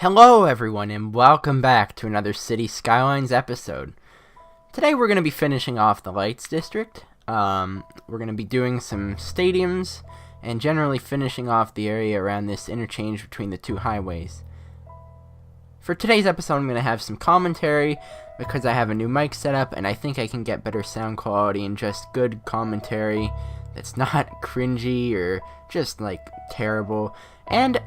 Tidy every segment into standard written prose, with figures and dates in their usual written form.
Hello everyone and welcome back to another City Skylines episode. Today we're going to be finishing off the Lights District. We're going to be doing some stadiums and generally finishing off the area around this interchange between the two highways. For today's episode I'm going to have some commentary because I have a new mic set up and I think I can get better sound quality and just good commentary that's not cringy or just like terrible. And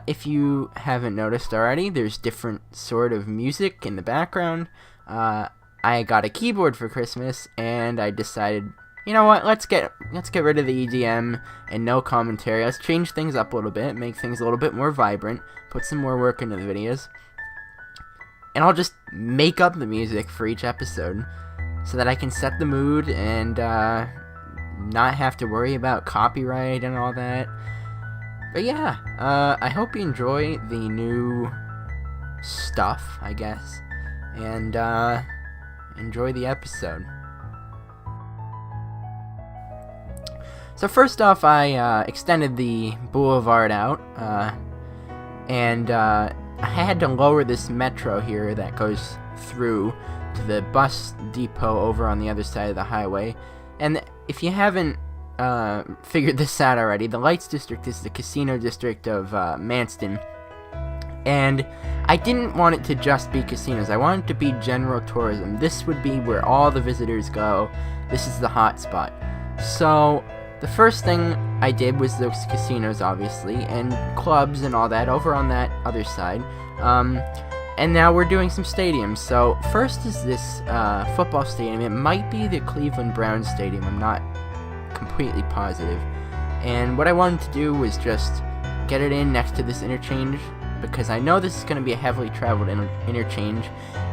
if you haven't noticed already, there's different sort of music in the background. I got a keyboard for Christmas, and I decided, you know what? Let's get rid of the EDM and no commentary. Let's change things up a little bit, make things a little bit more vibrant, put some more work into the videos, and I'll just make up the music for each episode so that I can set the mood and not have to worry about copyright and all that. But yeah, I hope you enjoy the new stuff, I guess, and enjoy the episode. So first off, I extended the boulevard out, and I had to lower this metro here that goes through to the bus depot over on the other side of the highway. And if you haven't figured this out already, the Lights District is the casino district of Manston, and I didn't want it to just be casinos. I wanted it to be general tourism. This would be where all the visitors go. This is the hotspot. So the first thing I did was those casinos, obviously, and clubs and all that over on that other side. And now we're doing some stadiums. So first is this football stadium. It might be the Cleveland Browns stadium. I'm not completely positive. And what I wanted to do was just get it in next to this interchange, because I know this is going to be a heavily traveled interchange,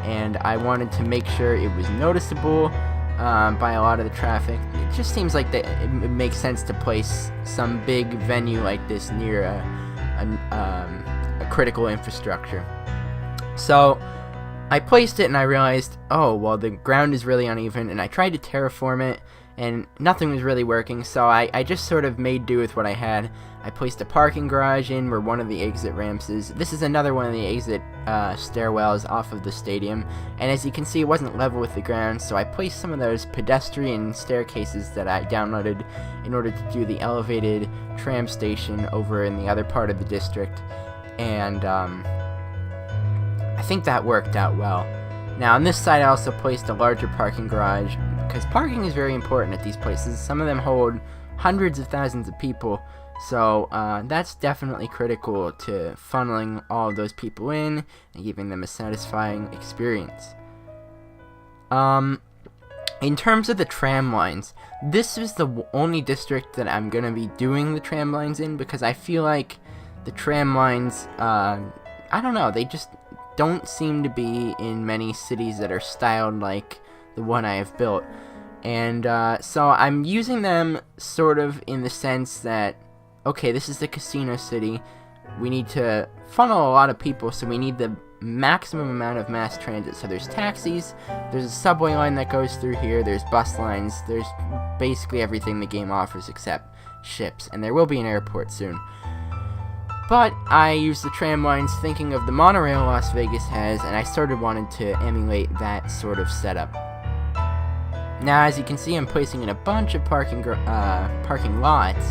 and I wanted to make sure it was noticeable by a lot of the traffic. It just seems like that it makes sense to place some big venue like this near a critical infrastructure. So I placed it and I realized, oh, well, the ground is really uneven, and I tried to terraform it and nothing was really working, so I just sort of made do with what I had. I placed a parking garage in where one of the exit ramps is. This is another one of the exit stairwells off of the stadium, and as you can see, it wasn't level with the ground, so I placed some of those pedestrian staircases that I downloaded in order to do the elevated tram station over in the other part of the district, and I think that worked out well. Now on this side I also placed a larger parking garage, because parking is very important at these places. Some of them hold hundreds of thousands of people, so that's definitely critical to funneling all of those people in and giving them a satisfying experience. In terms of the tram lines, this is the only district that I'm going to be doing the tram lines in, because I feel like the tram lines, I don't know, they just don't seem to be in many cities that are styled like the one I have built. And so I'm using them sort of in the sense that, okay, this is the casino city. We need to funnel a lot of people, so we need the maximum amount of mass transit. So there's taxis, there's a subway line that goes through here, there's bus lines, there's basically everything the game offers except ships, and there will be an airport soon. But I used the tram lines thinking of the monorail Las Vegas has, and I sort of wanted to emulate that sort of setup. Now, as you can see, I'm placing in a bunch of parking lots,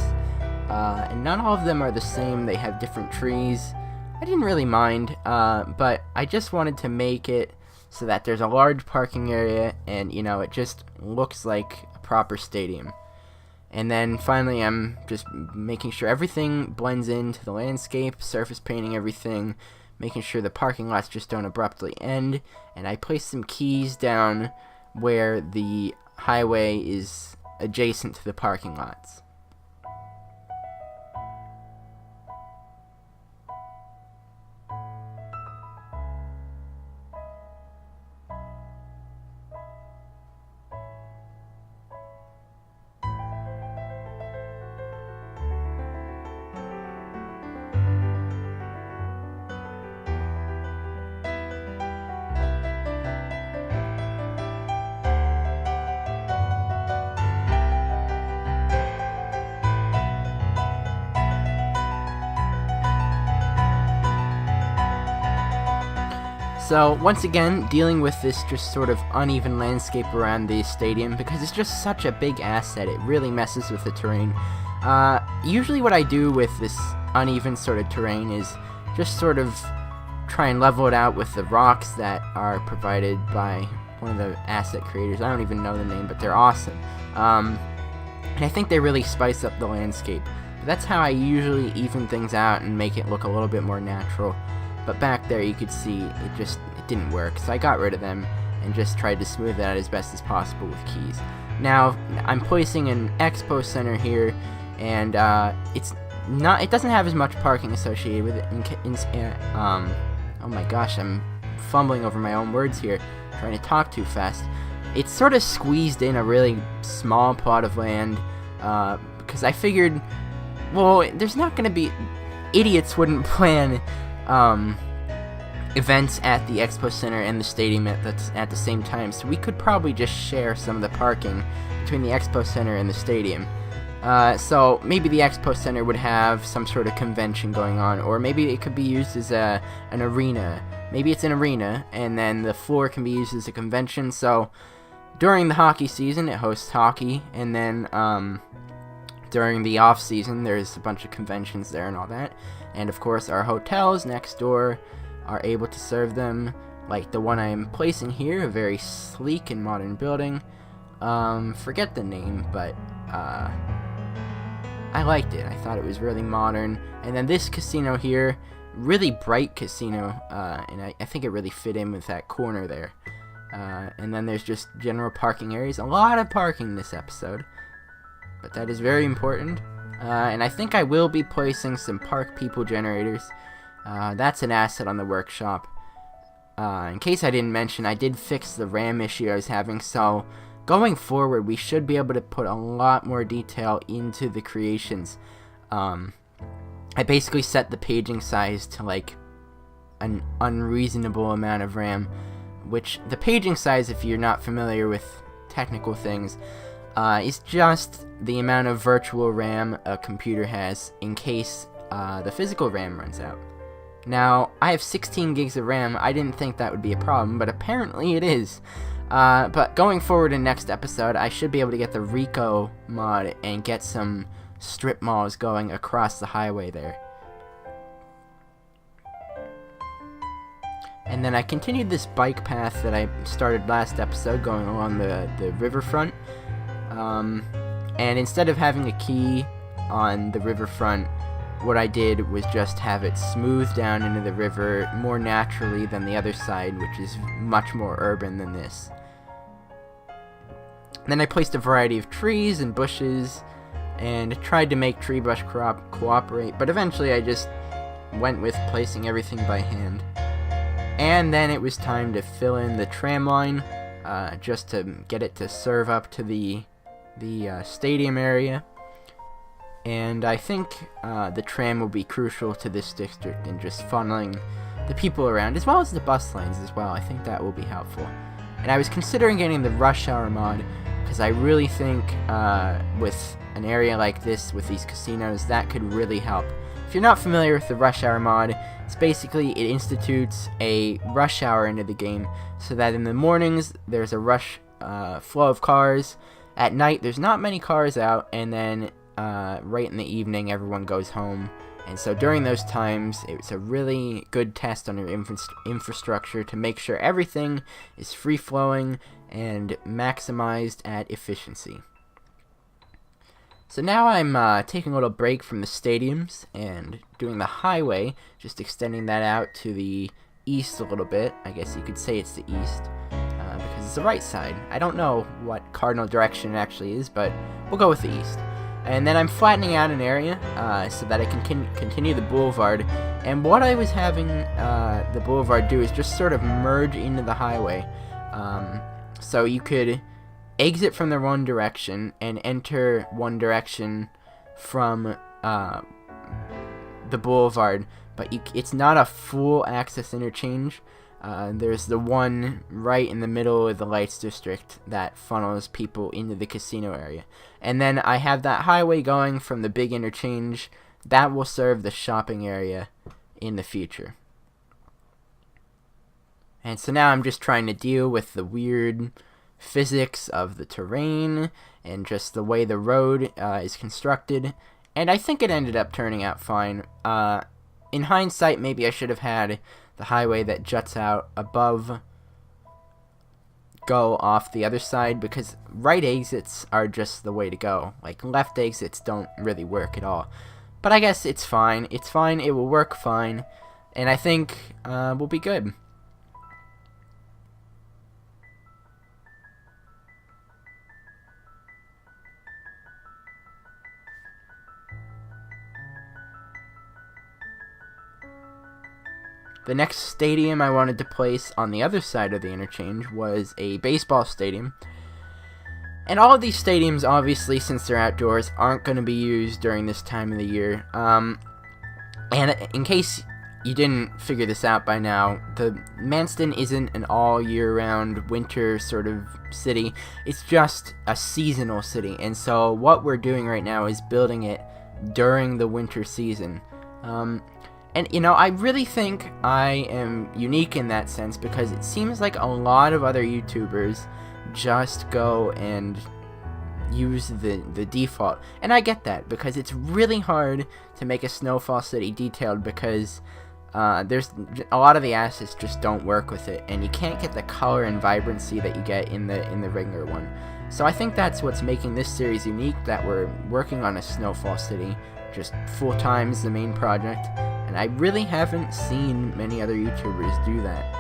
and not all of them are the same. They have different trees. I didn't really mind, but I just wanted to make it so that there's a large parking area, and, you know, it just looks like a proper stadium. And then finally, I'm just making sure everything blends into the landscape, surface painting everything, making sure the parking lots just don't abruptly end, and I placed some keys down where the highway is adjacent to the parking lots. So once again, dealing with this just sort of uneven landscape around the stadium, because it's just such a big asset, it really messes with the terrain. Usually what I do with this uneven sort of terrain is just sort of try and level it out with the rocks that are provided by one of the asset creators. I don't even know the name, but they're awesome. And I think they really spice up the landscape. But that's how I usually even things out and make it look a little bit more natural. But back there you could see it didn't work, so I got rid of them and just tried to smooth it out as best as possible with keys. Now I'm placing an expo center here, and it doesn't have as much parking associated with it. Oh my gosh, I'm fumbling over my own words here, trying to talk too fast. It's sort of squeezed in a really small plot of land, because I figured, well, there's not going to be, idiots wouldn't plan events at the expo center and the stadium at the same time, so we could probably just share some of the parking between the expo center and the stadium. So maybe the expo center would have some sort of convention going on, or maybe it could be used as an arena. Maybe it's an arena, and then the floor can be used as a convention. So during the hockey season, it hosts hockey, and then during the off season, there's a bunch of conventions there and all that. And of course, our hotels next door are able to serve them, like the one I'm placing here, a very sleek and modern building. Forget the name, but I liked it. I thought it was really modern. And then this casino here, really bright casino, and I think it really fit in with that corner there. And then there's just general parking areas. A lot of parking this episode, but that is very important. And I think I will be placing some park people generators. That's an asset on the workshop. In case I didn't mention, I did fix the RAM issue I was having, so going forward, we should be able to put a lot more detail into the creations. I basically set the paging size to like an unreasonable amount of RAM, which the paging size, if you're not familiar with technical things, is just the amount of virtual RAM a computer has in case the physical RAM runs out. Now, I have 16 gigs of RAM. I didn't think that would be a problem, but apparently it is. But going forward in next episode, I should be able to get the Rico mod and get some strip malls going across the highway there. And then I continued this bike path that I started last episode, going along the riverfront. And instead of having a key on the riverfront, what I did was just have it smooth down into the river more naturally than the other side, which is much more urban than this. Then I placed a variety of trees and bushes and tried to make tree brush cooperate, but eventually I just went with placing everything by hand. And then it was time to fill in the tram line, just to get it to serve up to the stadium area. And I think the tram will be crucial to this district in just funneling the people around, as well as the bus lines as well. I think that will be helpful. And I was considering getting the rush hour mod, because I really think with an area like this, with these casinos, that could really help. If you're not familiar with the rush hour mod, it's basically, it institutes a rush hour into the game, so that in the mornings there's a rush flow of cars. At night there's not many cars out, and then right in the evening everyone goes home. And so during those times, it's a really good test on your infrastructure to make sure everything is free-flowing and maximized at efficiency. So now I'm taking a little break from the stadiums and doing the highway, just extending that out to the east a little bit. I guess you could say it's the east, because it's the right side. I don't know what cardinal direction it actually is, but we'll go with the east. And then I'm flattening out an area so that I can continue the boulevard. And what I was having the boulevard do is just sort of merge into the highway. So you could exit from the one direction and enter one direction from the boulevard, but it's not a full access interchange. There's the one right in the middle of the Lights District that funnels people into the casino area. And then I have that highway going from the big interchange. That will serve the shopping area in the future. And so now I'm just trying to deal with the weird physics of the terrain and just the way the road is constructed. And I think it ended up turning out fine. In hindsight, maybe I should have had the highway that juts out above go off the other side, because right exits are just the way to go. Like, left exits don't really work at all. But I guess it's fine. It's fine. It will work fine. And I think we'll be good. The next stadium I wanted to place on the other side of the interchange was a baseball stadium. And all of these stadiums, obviously, since they're outdoors, aren't going to be used during this time of the year. And in case you didn't figure this out by now, the Manston isn't an all-year-round winter sort of city. It's just a seasonal city. And so what we're doing right now is building it during the winter season. And, you know, I really think I am unique in that sense, because it seems like a lot of other YouTubers just go and use the default. And I get that, because it's really hard to make a Snowfall city detailed, because there's a lot of the assets just don't work with it, and you can't get the color and vibrancy that you get in the regular one. So I think that's what's making this series unique, that we're working on a Snowfall city just full time as the main project. And I really haven't seen many other YouTubers do that.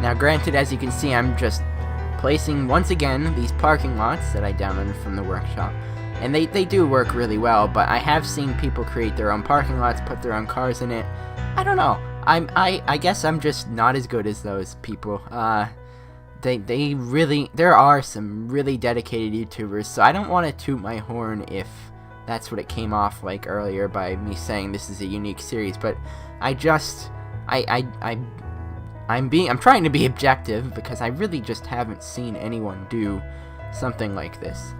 Now granted, as you can see, I'm just placing, once again, these parking lots that I downloaded from the workshop. And they do work really well, but I have seen people create their own parking lots, put their own cars in it. I don't know. I guess I'm just not as good as those people. They really, there are some really dedicated YouTubers, so I don't want to toot my horn if that's what it came off like earlier by me saying this is a unique series, but I'm trying to be objective, because I really just haven't seen anyone do something like this.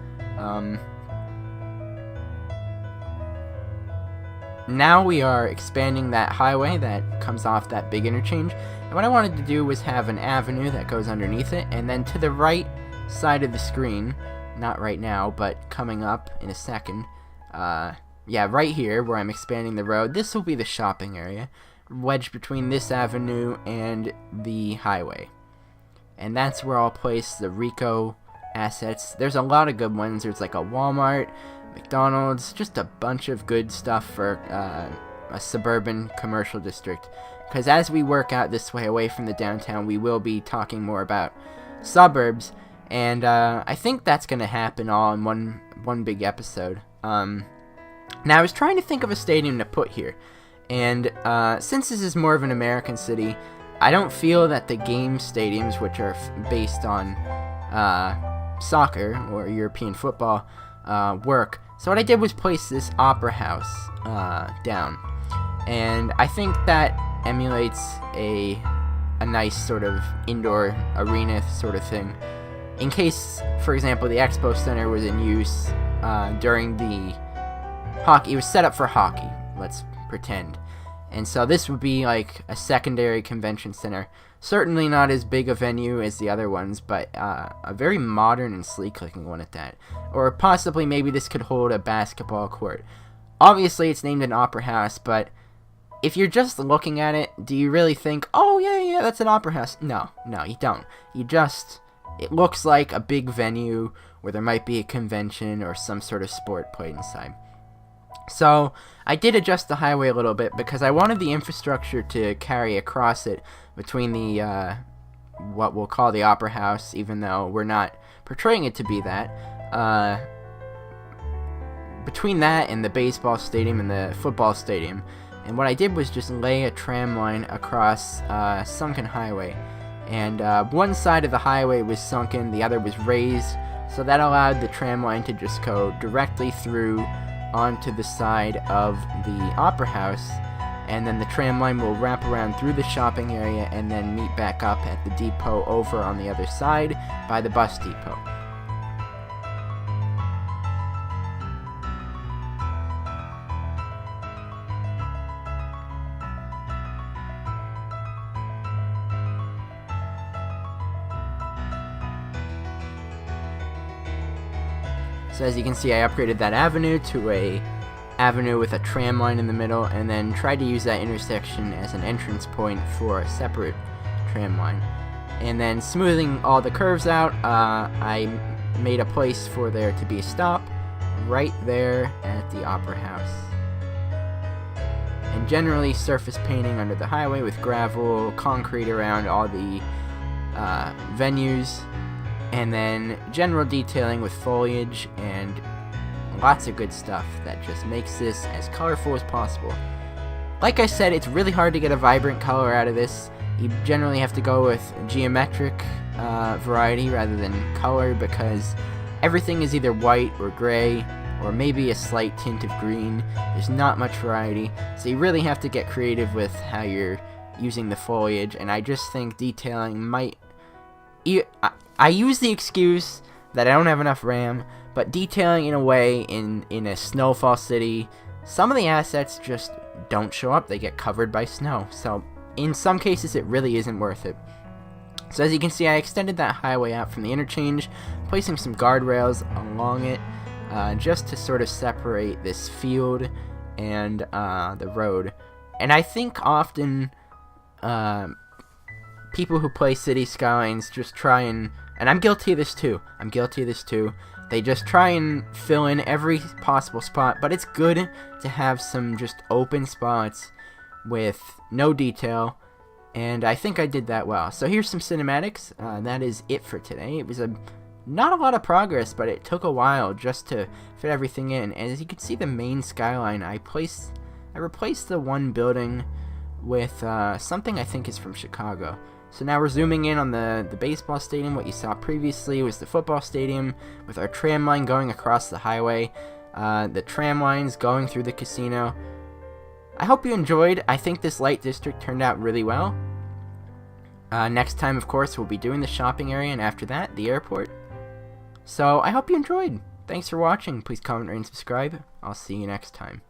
Now we are expanding that highway that comes off that big interchange, and what I wanted to do was have an avenue that goes underneath it, and then to the right side of the screen, not right now, but coming up in a second, yeah, right here where I'm expanding the road, this will be the shopping area, wedged between this avenue and the highway. And that's where I'll place the Rico assets. There's a lot of good ones. There's like a Walmart, McDonald's, just a bunch of good stuff for a suburban commercial district. Because as we work out this way away from the downtown, we will be talking more about suburbs, and I think that's going to happen all in one big episode. Now I was trying to think of a stadium to put here, and since this is more of an American city, I don't feel that the game stadiums, which are based on soccer or European football, work. So what I did was place this opera house down, and I think that emulates a nice sort of indoor arena sort of thing. In case, for example, the Expo Center was in use during the hockey, it was set up for hockey, let's pretend. And so this would be like a secondary convention center. Certainly not as big a venue as the other ones, but a very modern and sleek-looking one at that. Or possibly maybe this could hold a basketball court. Obviously, it's named an opera house, but if you're just looking at it, do you really think, oh, yeah, that's an opera house? No, you don't. It looks like a big venue where there might be a convention or some sort of sport played inside. So I did adjust the highway a little bit because I wanted the infrastructure to carry across it between the what we'll call the opera house, even though we're not portraying it to be that. Between that and the baseball stadium and the football stadium. And what I did was just lay a tram line across sunken highway. And one side of the highway was sunken, the other was raised, so that allowed the tram line to just go directly through onto the side of the opera house, and then the tram line will wrap around through the shopping area and then meet back up at the depot over on the other side by the bus depot. So as you can see, I upgraded that avenue to a avenue with a tram line in the middle, and then tried to use that intersection as an entrance point for a separate tram line. And then smoothing all the curves out, I made a place for there to be a stop right there at the Opera House. And generally surface painting under the highway with gravel, concrete around all the venues, and then general detailing with foliage and lots of good stuff that just makes this as colorful as possible. Like I said, it's really hard to get a vibrant color out of this. You generally have to go with geometric variety rather than color, because everything is either white or gray or maybe a slight tint of green. There's not much variety, so you really have to get creative with how you're using the foliage, and I just think detailing might... I use the excuse that I don't have enough RAM, but detailing in a way in a Snowfall city, some of the assets just don't show up. They get covered by snow, so in some cases it really isn't worth it. So as you can see, I extended that highway out from the interchange, placing some guardrails along it, just to sort of separate this field and the road. And I think often people who play City Skylines just try and I'm guilty of this too. They just try and fill in every possible spot, but it's good to have some just open spots with no detail, and I think I did that well. So here's some cinematics. That is it for today. It was not a lot of progress, but it took a while just to fit everything in. And as you can see, the main skyline, I replaced the one building with something I think is from Chicago. So now we're zooming in on the baseball stadium. What you saw previously was the football stadium with our tram line going across the highway, the tram lines going through the casino. I hope you enjoyed. I think this light district turned out really well. Next time, of course, we'll be doing the shopping area, and after that, the airport. So I hope you enjoyed. Thanks for watching. Please comment, rate, and subscribe. I'll see you next time.